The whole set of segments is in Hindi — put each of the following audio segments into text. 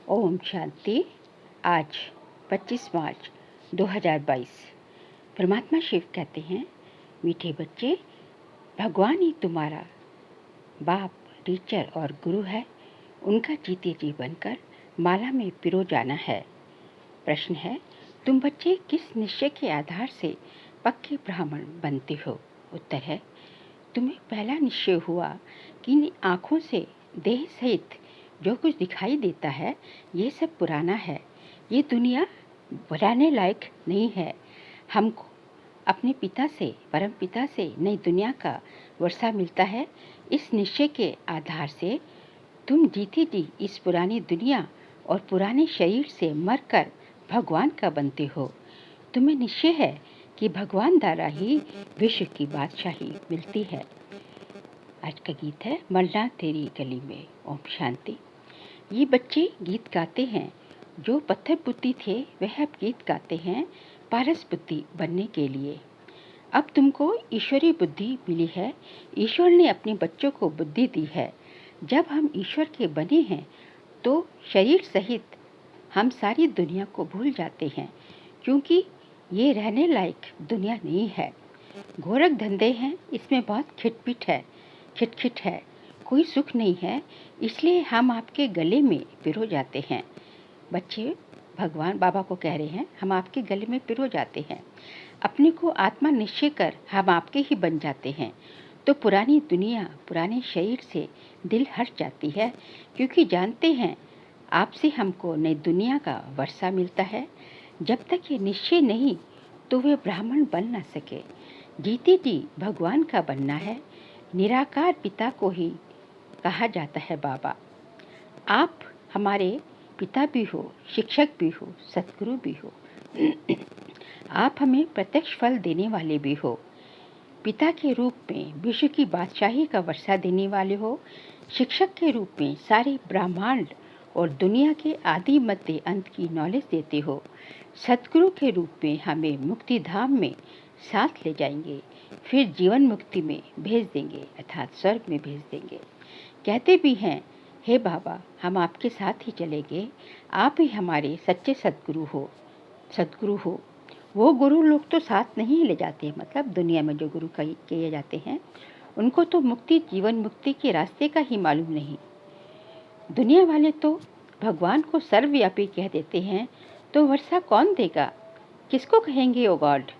ओम शांति। आज 25 मार्च 2022। परमात्मा शिव कहते हैं, मीठे बच्चे, भगवान ही तुम्हारा बाप, टीचर और गुरु है। उनका जीते जी बनकर माला में पिरो जाना है। प्रश्न है, तुम बच्चे किस निश्चय के आधार से पक्के ब्राह्मण बनते हो? उत्तर है, तुम्हें पहला निश्चय हुआ कि इन आँखों से देह सहित जो कुछ दिखाई देता है ये सब पुराना है, ये दुनिया रहने लायक नहीं है। हमको अपने पिता से, परम पिता से नई दुनिया का वर्षा मिलता है। इस निश्चय के आधार से तुम जीते जी इस पुरानी दुनिया और पुराने शरीर से मरकर भगवान का बनते हो। तुम्हें निश्चय है कि भगवान द्वारा ही विश्व की बादशाही मिलती है। आज का गीत है मरना तेरी गली में। ओम शांति। ये बच्चे गीत गाते हैं, जो पत्थर बुद्धि थे वह अब गीत गाते हैं पारस बुद्धि बनने के लिए। अब तुमको ईश्वरीय बुद्धि मिली है। ईश्वर ने अपने बच्चों को बुद्धि दी है। जब हम ईश्वर के बने हैं तो शरीर सहित हम सारी दुनिया को भूल जाते हैं, क्योंकि ये रहने लायक दुनिया नहीं है। गोरख धंधे हैं, इसमें बहुत खिटखिट है, कोई सुख नहीं है, इसलिए हम आपके गले में पिरो जाते हैं। बच्चे भगवान बाबा को कह रहे हैं, हम आपके गले में पिरो जाते हैं। अपने को आत्मा निश्चय कर हम आपके ही बन जाते हैं तो पुरानी दुनिया, पुराने शरीर से दिल हट जाती है, क्योंकि जानते हैं आपसे हमको नई दुनिया का वर्षा मिलता है। जब तक ये निश्चय नहीं तो वे ब्राह्मण बन न सके। जीते जी भगवान का बनना है। निराकार पिता को ही कहा जाता है बाबा। आप हमारे पिता भी हो, शिक्षक भी हो, सतगुरु भी हो। आप हमें प्रत्यक्ष फल देने वाले भी हो। पिता के रूप में विश्व की बादशाही का वर्षा देने वाले हो। शिक्षक के रूप में सारे ब्रह्मांड और दुनिया के आदि मध्य अंत की नॉलेज देते हो। सतगुरु के रूप में हमें मुक्ति धाम में साथ ले जाएंगे, फिर जीवन मुक्ति में भेज देंगे, अर्थात स्वर्ग में भेज देंगे। कहते भी हैं, हे बाबा, हम आपके साथ ही चलेंगे, आप ही हमारे सच्चे सतगुरु हो। वो गुरु लोग तो साथ नहीं ले जाते, मतलब दुनिया में जो गुरु किए जाते हैं उनको तो मुक्ति, जीवन मुक्ति के रास्ते का ही मालूम नहीं। दुनिया वाले तो भगवान को सर्वव्यापी कह देते हैं, तो वर्षा कौन देगा? किसको कहेंगे ओ गॉड?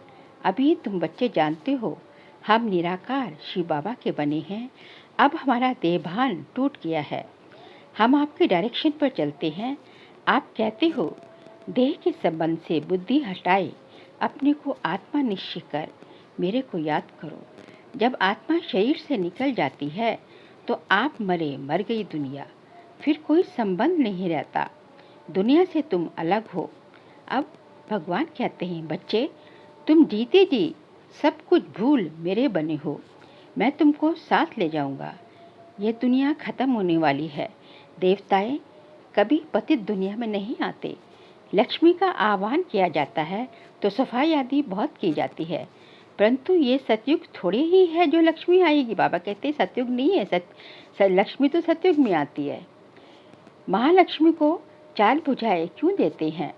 अभी तुम बच्चे जानते हो, हम निराकार शिव बाबा के बने हैं। अब हमारा देहभान टूट गया है, हम आपके डायरेक्शन पर चलते हैं। आप कहते हो, देह के संबंध से बुद्धि हटाए, अपने को आत्मा निश्चय कर मेरे को याद करो। जब आत्मा शरीर से निकल जाती है तो आप मर गई दुनिया, फिर कोई संबंध नहीं रहता। दुनिया से तुम अलग हो। अब भगवान कहते हैं, बच्चे, तुम जीते जी सब कुछ भूल मेरे बने हो। मैं तुमको साथ ले जाऊंगा। ये दुनिया खत्म होने वाली है। देवताएं कभी पतित दुनिया में नहीं आते। लक्ष्मी का आह्वान किया जाता है तो सफाई आदि बहुत की जाती है, परंतु ये सतयुग थोड़े ही है जो लक्ष्मी आएगी। बाबा कहते हैं सतयुग नहीं है, लक्ष्मी तो सतयुग में आती है। महालक्ष्मी को 4 भुजाएं क्यों देते हैं?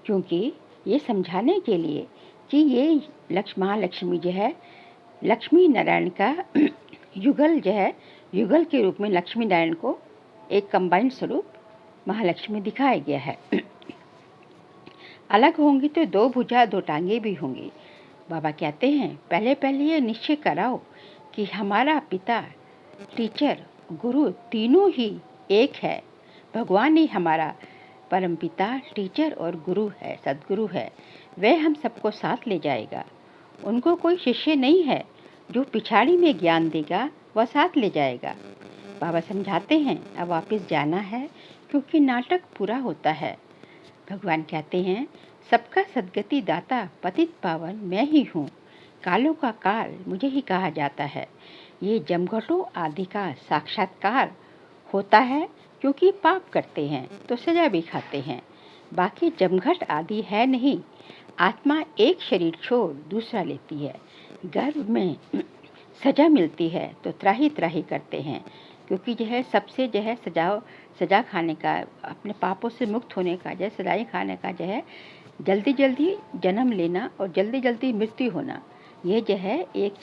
क्योंकि ये समझाने के लिए कि ये महालक्ष्मी जो है, लक्ष्मी नारायण का युगल जो है, युगल के रूप में लक्ष्मी नारायण को एक कंबाइंड स्वरूप महालक्ष्मी दिखाया गया है। अलग होंगी तो 2 भुजा 2 टांगे भी होंगी। बाबा कहते हैं, पहले पहले ये निश्चय कराओ कि हमारा पिता, टीचर, गुरु तीनों ही एक है। भगवान ही हमारा परम पिता, टीचर और गुरु है, सदगुरु है। वह हम सबको साथ ले जाएगा। उनको कोई शिष्य नहीं है जो पिछाड़ी में ज्ञान देगा, वह साथ ले जाएगा। बाबा समझाते हैं, अब वापस जाना है क्योंकि नाटक पूरा होता है। भगवान कहते हैं, सबका सद्गति दाता पतित पावन मैं ही हूँ। कालों का काल मुझे ही कहा जाता है। ये जमघटों आदि का साक्षात्कार होता है, क्योंकि पाप करते हैं तो सजा भी खाते हैं। बाकी जमघट आदि है नहीं। आत्मा एक शरीर छोड़ दूसरा लेती है। गर्भ में सजा मिलती है तो त्राही त्राही करते हैं, क्योंकि जो है सबसे जो है सज़ा खाने का, अपने पापों से मुक्त होने का, जो है सज़ाएँ खाने का जो है जल्दी जल्दी जन्म लेना और जल्दी जल्दी मृत्यु होना, ये जो है एक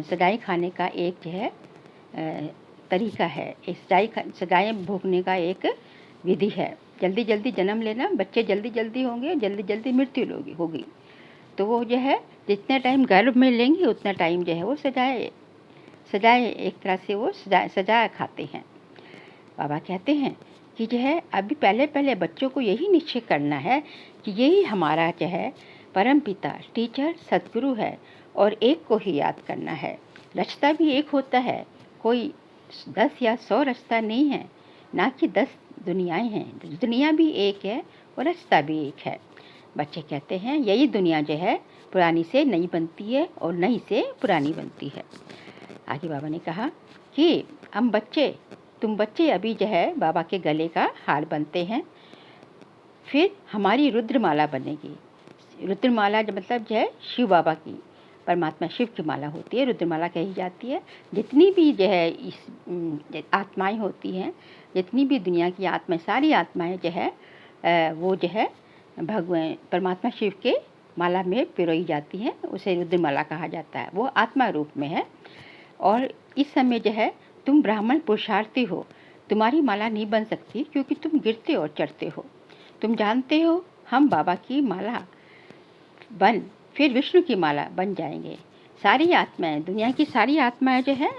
सज़ाएँ खाने का एक जो है तरीका है, एक सज़ाएँ भोगने का एक विधि है। जल्दी जल्दी जन्म लेना, बच्चे जल्दी जल्दी होंगे, जल्दी जल्दी मृत्यु होगी। तो वो जो है जितने टाइम गर्भ में लेंगे उतना टाइम जो है वो सजाए एक तरह से वो सजा खाते हैं। बाबा कहते हैं कि जो है अभी पहले पहले बच्चों को यही निश्चय करना है कि यही हमारा जो है परम पिता, टीचर, सद्गुरु है और एक को ही याद करना है। रास्ता भी एक होता है, कोई 10 या 100 रास्ता नहीं है, ना कि 10 दुनियाएं हैं। दुनिया भी एक है और रास्ता भी एक है। बच्चे कहते हैं यही दुनिया जो है पुरानी से नई बनती है और नई से पुरानी बनती है। आगे बाबा ने कहा कि तुम बच्चे अभी जो है बाबा के गले का हार बनते हैं, फिर हमारी रुद्रमाला बनेगी। रुद्रमाला जो मतलब जो है शिव बाबा की, परमात्मा शिव की माला होती है, रुद्रमाला कही जाती है। जितनी भी जो है इस आत्माएं होती हैं, जितनी भी दुनिया की आत्माएं, सारी आत्माएं जो है वो जो है भगवान परमात्मा शिव के माला में पिरोई जाती हैं, उसे रुद्रमाला कहा जाता है। वो आत्मा रूप में है। और इस समय जो है तुम ब्राह्मण पुरुषार्थी हो, तुम्हारी माला नहीं बन सकती क्योंकि तुम गिरते और चढ़ते हो। तुम जानते हो हम बाबा की माला बन फिर विष्णु की माला बन जाएंगे। सारी आत्माएं, दुनिया की सारी आत्माएं जो है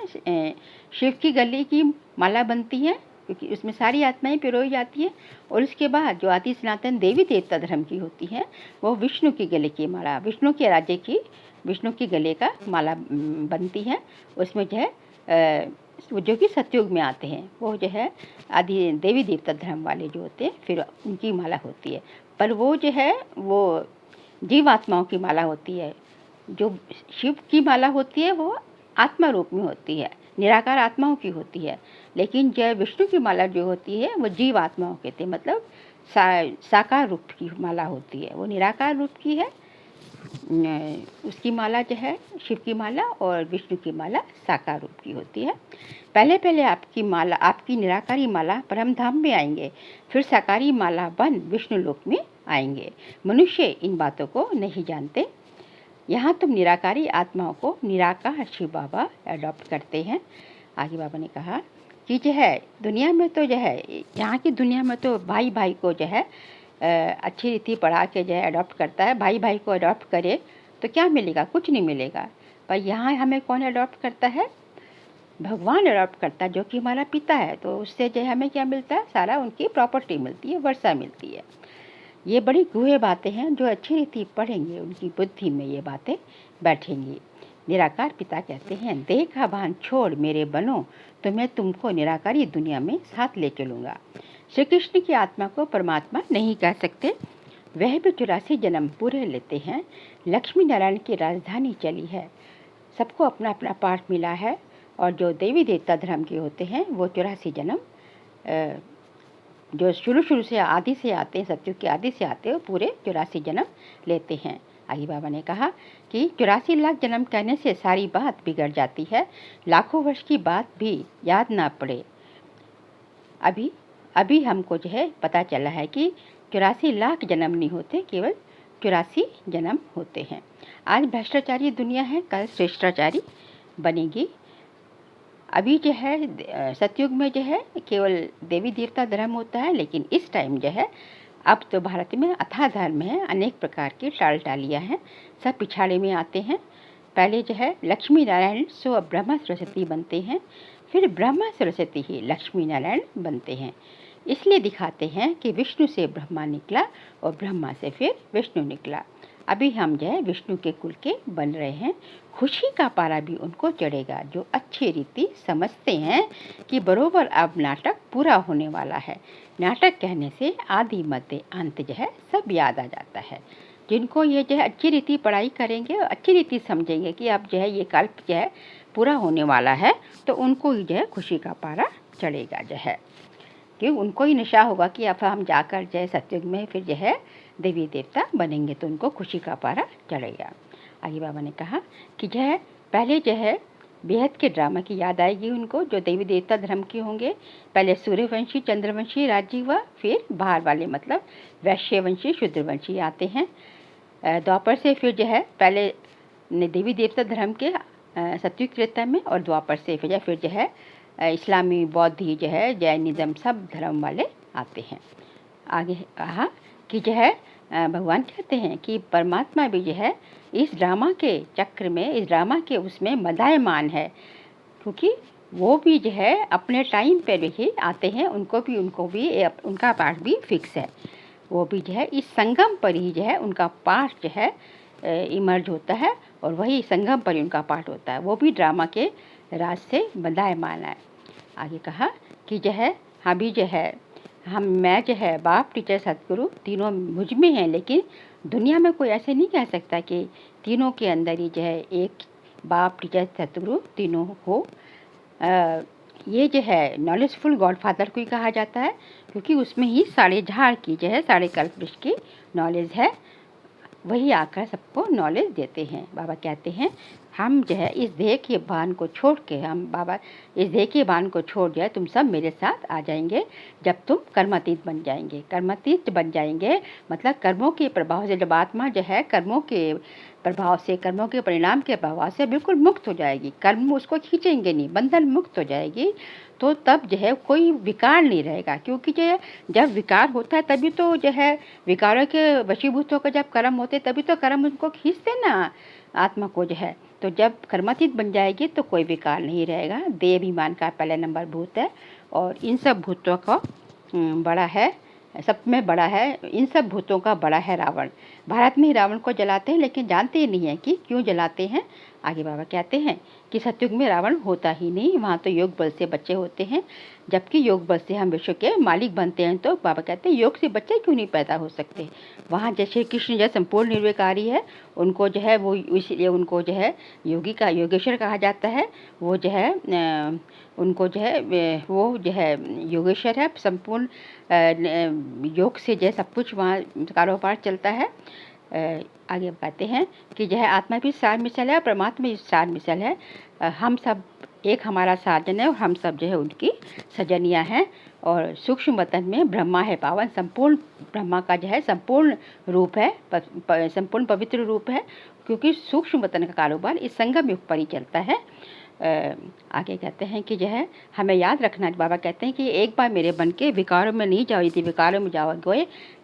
शिव की गले की माला बनती हैं, क्योंकि उसमें सारी आत्माएं पिरोई जाती हैं। और उसके बाद जो आदि सनातन देवी देवता धर्म की होती हैं, वो विष्णु की गले की माला, विष्णु के राज्य की, विष्णु के गले का माला बनती है। उसमें जो है जो कि सतयुग में आते हैं, वो जो है आदि देवी देवता धर्म वाले जो होते हैं, फिर उनकी माला होती है। पर वो जो है वो जीवात्माओं की माला होती है। जो शिव की माला होती है वो आत्मा रूप में होती है, निराकार आत्माओं की होती है। लेकिन जो विष्णु की माला जो होती है वो जीव आत्माओं के थे, मतलब साकार रूप की माला होती है, वो निराकार रूप की है। उसकी माला जो है शिव की माला और विष्णु की माला साकार रूप की होती है। पहले पहले आपकी माला, आपकी निराकारी माला परम धाम में आएंगे, फिर साकारी माला बन विष्णु लोक में आएंगे। मनुष्य इन बातों को नहीं जानते। यहाँ तुम निराकारी आत्माओं को निराकार शिव बाबा अडॉप्ट करते हैं। आगे बाबा ने कहा कि जो है दुनिया में तो जो है, यहाँ की दुनिया में तो भाई भाई को जो है अच्छी रीति पढ़ा के जो है अडॉप्ट करता है। भाई भाई को अडॉप्ट करे तो क्या मिलेगा? कुछ नहीं मिलेगा। पर यहाँ हमें कौन अडॉप्ट करता है? भगवान अडॉप्ट करता है, जो कि हमारा पिता है। तो उससे जो है हमें क्या मिलता है? सारा उनकी प्रॉपर्टी मिलती है, वर्षा मिलती है। ये बड़ी गूढ़ बातें हैं, जो अच्छी रीति पढ़ेंगे उनकी बुद्धि में ये बातें बैठेंगी। निराकार पिता कहते हैं, देह का भान छोड़ मेरे बनो तो मैं तुमको निराकारी दुनिया में साथ ले चलूँगा। श्री कृष्ण की आत्मा को परमात्मा नहीं कह सकते, वह भी 84 जन्म पूरे लेते हैं। लक्ष्मी नारायण की राजधानी चली है, सबको अपना अपना पाठ मिला है। और जो देवी देवता धर्म के होते हैं वो 84 जन्म जो शुरू से आदि से आते हैं, सतयुग के आदि से आते हैं, पूरे 84 जन्म लेते हैं। आगे बाबा ने कहा कि 84 लाख जन्म कहने से सारी बात बिगड़ जाती है, लाखों वर्ष की बात भी याद ना पड़े। अभी हमको जो है पता चला है कि 84 लाख जन्म नहीं होते, केवल 84 जन्म होते हैं। आज भ्रष्टाचारी दुनिया है, कल श्रेष्ठाचारी बनेगी। अभी जो है सतयुग में जो है केवल देवी देवता धर्म होता है, लेकिन इस टाइम जो है अब तो भारत में अथाह धर्म है, अनेक प्रकार की टाल टालियाँ हैं, सब पिछाड़े में आते हैं। पहले जो है लक्ष्मी नारायण सो ब्रह्मा सरस्वती बनते हैं, फिर ब्रह्मा सरस्वती ही लक्ष्मी नारायण बनते हैं। इसलिए दिखाते हैं कि विष्णु से ब्रह्मा निकला और ब्रह्मा से फिर विष्णु निकला। अभी हम जो है विष्णु के कुल के बन रहे हैं। खुशी का पारा भी उनको चढ़ेगा जो अच्छी रीति समझते हैं कि बरोबर अब नाटक पूरा होने वाला है। नाटक कहने से आदि मध्य अंत जो है सब याद आ जाता है। जिनको ये जो है अच्छी रीति पढ़ाई करेंगे और अच्छी रीति समझेंगे कि अब जो है ये कल्प जो है पूरा होने वाला है, तो उनको ही जो है खुशी का पारा चढ़ेगा जो है, कि उनको ही नशा होगा कि अब हम जाकर जो है सतयुग में फिर जो है देवी देवता बनेंगे, तो उनको खुशी का पारा चढ़ेगा। आगे बाबा ने कहा कि जो है पहले जो है बेहद के ड्रामा की याद आएगी उनको, जो देवी देवता धर्म के होंगे। पहले सूर्यवंशी चंद्रवंशी राज्य हुआ, फिर बाहर वाले मतलब वैश्यवंशी शूद्रवंशी आते हैं। द्वापर से फिर जो है पहले देवी देवता धर्म के सतयुग त्रेता में, और द्वापर से फिर जो है इस्लामी बौद्ध जो है जैनिज़्म सब धर्म वाले आते हैं। आगे कहा कि जो है भगवान कहते हैं कि परमात्मा भी जो है इस ड्रामा के चक्र में, इस ड्रामा के उसमें मदायमान है, क्योंकि वो भी जो है अपने टाइम पर ही आते हैं। उनको भी उनका पार्ट भी फिक्स है। वो भी जो है इस संगम पर ही जो है उनका पार्ट जो है इमर्ज होता है, और वही संगम पर ही उनका पार्ट होता है। वो भी ड्रामा के राज से बंधायमान है। आगे कहा कि जो है अभी जो है मैं जो है बाप टीचर सतगुरु तीनों मुझ में हैं, लेकिन दुनिया में कोई ऐसे नहीं कह सकता कि तीनों के अंदर ही जो है एक बाप टीचर सतगुरु तीनों हो। ये जो है नॉलेजफुल गॉडफादर को ही कहा जाता है, क्योंकि उसमें ही सारे झाड़ की जो है सारे कल्पवृक्ष की नॉलेज है, वही आकर सबको नॉलेज देते हैं। बाबा कहते हैं हम जो है इस देह के भान को छोड़ के, इस देह के भान को छोड़ जाए, तुम सब मेरे साथ आ जाएंगे जब तुम कर्मातीत बन जाएंगे। कर्मातीत बन जाएंगे मतलब कर्मों के प्रभाव से, जब आत्मा जो है कर्मों के प्रभाव से, कर्मों के परिणाम के प्रभाव से बिल्कुल मुक्त हो जाएगी, कर्म उसको खींचेंगे नहीं, बंधन मुक्त हो जाएगी, तो तब जो है कोई विकार नहीं रहेगा। क्योंकि जो है जब विकार होता है तभी तो जो है विकारों के वशीभूत होकर जब कर्म होते तभी तो कर्म उनको खींचते ना आत्मा को जो है। तो जब कर्मातीत बन जाएगी तो कोई विकार नहीं रहेगा। देह अभिमान का पहला नंबर भूत है, और इन सब भूतों का बड़ा है, सब में बड़ा है, इन सब भूतों का बड़ा है रावण। भारत में ही रावण को जलाते हैं, लेकिन जानते ही नहीं है कि क्यों जलाते हैं। आगे बाबा कहते हैं कि सतयुग में रावण होता ही नहीं, वहाँ तो योग बल से बच्चे होते हैं, जबकि योग बल से हम विश्व के मालिक बनते हैं। तो बाबा कहते हैं योग से बच्चे क्यों नहीं पैदा हो सकते। वहाँ जैसे कृष्ण जो संपूर्ण निर्विकारी है, उनको जो है वो इसलिए उनको जो है योगेश्वर कहा जाता है। वो जो है उनको जो है वो जो है योगेश्वर है, संपूर्ण योग से जो है सब कुछ वहाँ कारोबार चलता है। आगे कहते हैं कि जो है आत्मा भी सार मिसल है, परमात्मा भी सार मिसल है। हम सब एक हमारा साजन है, और हम सब जो है उनकी सजनियाँ हैं। और सूक्ष्म वतन में ब्रह्मा है पावन, संपूर्ण ब्रह्मा का जो है संपूर्ण रूप है, संपूर्ण पवित्र रूप है, क्योंकि सूक्ष्म वतन का कारोबार इस संगम युग पर ही चलता है। आगे कहते हैं कि जो है हमें याद रखना, बाबा कहते हैं कि एक बार मेरे बन के विकारों में नहीं जाओ, यदि विकारों में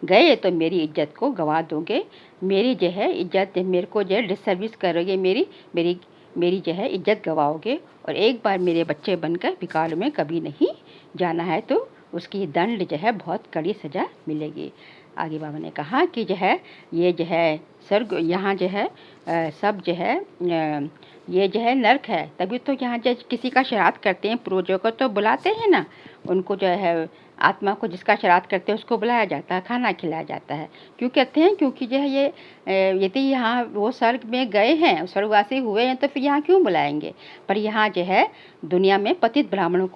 गए तो मेरी इज्जत को गंवा दोगे। मेरी जो है इज्जत, मेरे को जो है डिसर्विस करोगे, मेरी जो है इज्जत गंवाओगे। और एक बार मेरे बच्चे बनकर विकारों में कभी नहीं जाना है, तो उसकी दंड जो है बहुत कड़ी सज़ा मिलेगी। आगे बाबा ने कहा कि जो है ये जो है स्वर्ग, यहाँ जो है सब जो है ये जो है नर्क है। तभी तो यहाँ जो किसी का श्राद्ध करते हैं पूर्वजों को तो बुलाते हैं ना, उनको जो है आत्मा को जिसका श्राद्ध करते हैं उसको बुलाया जाता है, खाना खिलाया जाता है। क्यों कहते हैं? क्योंकि जो है ये यदि यहाँ वो स्वर्ग में गए हैं, स्वर्गवासी हुए हैं, तो फिर यहाँ क्यों बुलाएंगे। पर यहाँ जो है दुनिया में पतित ब्राह्मणों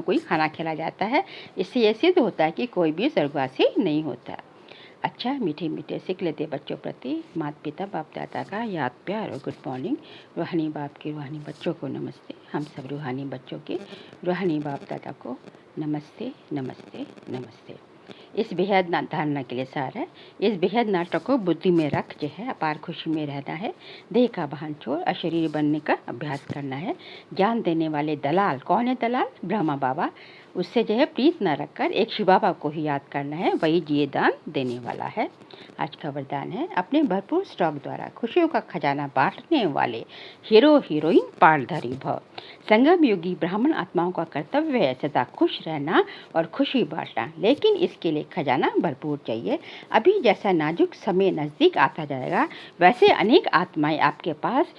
को ही खाना खिलाया जाता है। इससे ये सिद्ध होता है कि कोई भी स्वर्गवासी नहीं होता। अच्छा, मीठे मीठे सीख लेते बच्चों प्रति माता पिता बाप दादा का याद प्यार और गुड मॉर्निंग। रूहानी बाप के रूहानी बच्चों को नमस्ते। हम सब रूहानी बच्चों के रूहानी बाप दादा को नमस्ते नमस्ते नमस्ते। इस बेहद धारणा के लिए सार है, इस बेहद नाटक को बुद्धि में रख जो है अपार खुशी में रहना है, देह का बहन छोड़ अशरीर बनने का अभ्यास करना है। ज्ञान देने वाले दलाल कौन है? दलाल ब्रह्मा बाबा। उससे जो है प्रीत न रखकर एक शिव बाबा को ही याद करना है, वही जिये दान देने वाला है। आज का वरदान है, अपने भरपूर स्टॉक द्वारा खुशियों का खजाना बांटने वाले हीरो हीरोइन पालधारी भव। संगम योगी ब्राह्मण आत्माओं का कर्तव्य है सदा खुश रहना और खुशी बांटना, लेकिन इसके लिए खजाना भरपूर चाहिए। अभी जैसा नाजुक समय नज़दीक आता जाएगा, वैसे अनेक आत्माएं आपके पास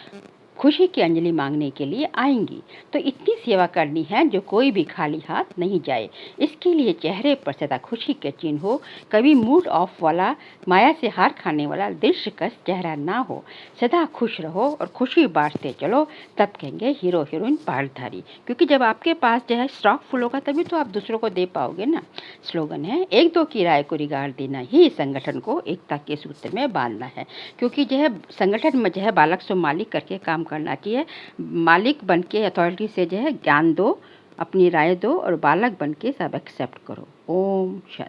खुशी की अंजलि मांगने के लिए आएंगी। तो इतनी सेवा करनी है जो कोई भी खाली हाथ नहीं जाए। इसके लिए चेहरे पर सदा खुशी के चिन्ह हो, कभी मूड ऑफ वाला, माया से हार खाने वाला दृश्यकश चेहरा ना हो। सदा खुश रहो और खुशी बांटते चलो, तब कहेंगे हीरो हीरोइन पालधारी। क्योंकि जब आपके पास जो है स्टॉक फुल होगा तभी तो आप दूसरों को दे पाओगे ना। स्लोगन है, एक दो की राय को रिगाड़ देना ही संगठन को एकता के सूत्र में बांधना है। क्योंकि जो है संगठन में जो है बालक सो मालिक करके काम करना चाहिए। मालिक बन के अथॉरिटी से जो है ज्ञान दो, अपनी राय दो और बालक बन के सब एक्सेप्ट करो। ओम शांति।